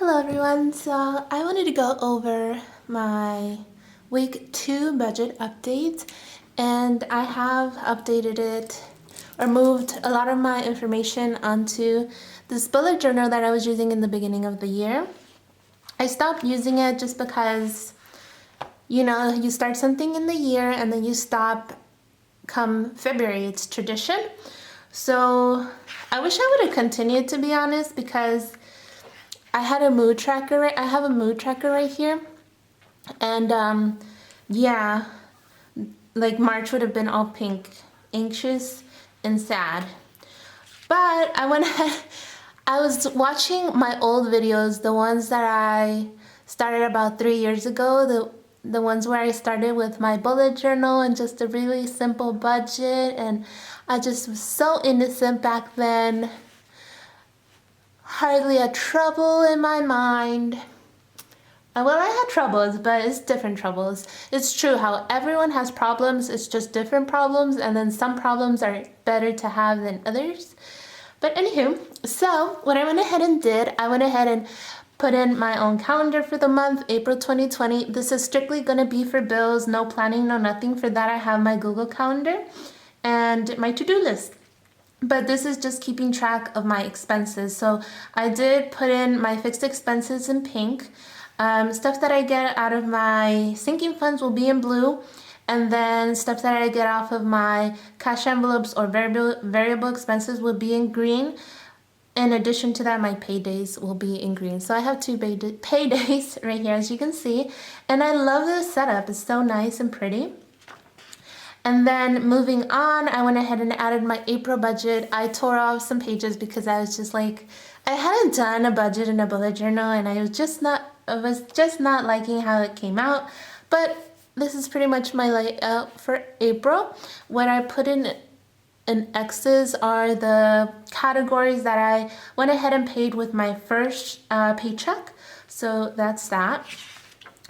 Hello everyone, so I wanted to go over my week 2 budget update, and I have updated it or moved a lot of my information onto this bullet journal that I was using in the beginning of the year. I stopped using it just because, you start something in the year and then you stop come February. It's tradition. So I wish I would have continued, to be honest, because I have a mood tracker right here, and yeah, like March would have been all pink, anxious and sad. But I went ahead, I was watching my old videos, the ones that I started about 3 years ago, the ones where I started with my bullet journal and just a really simple budget, and I just was so innocent back then. Hardly a trouble in my mind. Well, I had troubles, but it's different troubles. It's true how everyone has problems, it's just different problems, and then some problems are better to have than others. But anywho, so what I went ahead and did, I went ahead and put in my own calendar for the month, April 2020. This is strictly gonna be for bills, no planning, no nothing. For that, I have my Google Calendar and my to-do list. But this is just keeping track of my expenses. So I did put in my fixed expenses in pink. Stuff that I get out of my sinking funds will be in blue. And then stuff that I get off of my cash envelopes or variable expenses will be in green. In addition to that, my paydays will be in green. So I have two paydays right here, as you can see. And I love this setup. It's so nice and pretty. And then moving on, I went ahead and added my April budget. I tore off some pages because I was just like, I hadn't done a budget in a bullet journal, and I was just not liking how it came out. But this is pretty much my layout for April. What I put in X's are the categories that I went ahead and paid with my first paycheck. So that's that.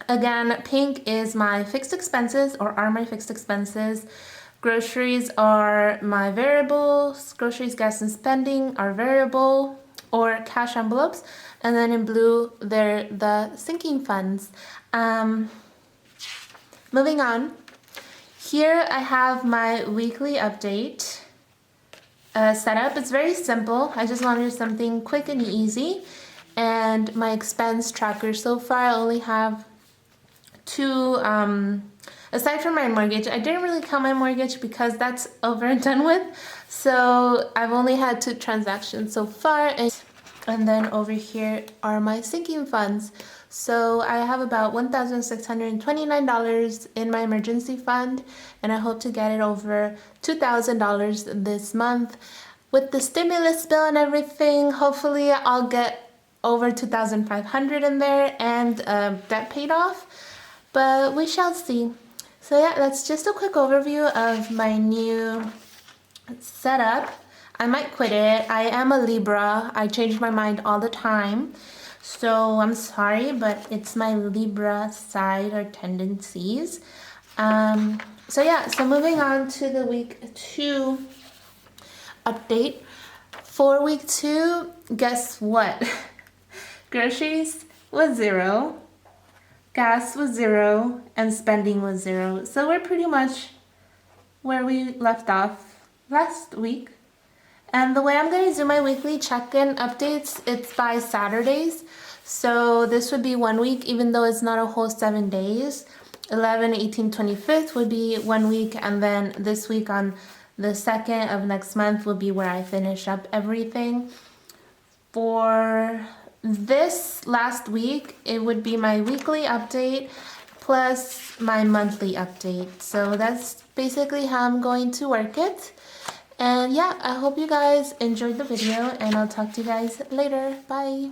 Again, pink is my fixed expenses, or are my fixed expenses. Groceries are my variables. Groceries, gas, and spending are variable or cash envelopes. And then in blue, they're the sinking funds. Moving on. Here I have my weekly update set up. It's very simple. I just wanted something quick and easy. And my expense tracker. So far, I only have two, aside from my mortgage. I didn't really count my mortgage because that's over and done with. So I've only had 2 transactions so far. And then over here are my sinking funds. So I have about $1,629 in my emergency fund, and I hope to get it over $2,000 this month. With the stimulus bill and everything, hopefully I'll get over $2,500 in there and debt paid off. But we shall see. So yeah, that's just a quick overview of my new setup. I might quit it. I am a Libra. I change my mind all the time. So I'm sorry, but it's my Libra side or tendencies. So yeah, so moving on to the week 2 update. For week 2, guess what? Groceries was 0. Gas was 0, and spending was 0. So we're pretty much where we left off last week. And the way I'm going to do my weekly check-in updates, it's by Saturdays. So this would be 1 week, even though it's not a whole 7 days. 11, 18, 25th would be 1 week, and then this week on the 2nd of next month will be where I finish up everything. For this last week, it would be my weekly update plus my monthly update. So that's basically how I'm going to work it. And yeah, I hope you guys enjoyed the video, and I'll talk to you guys later. Bye.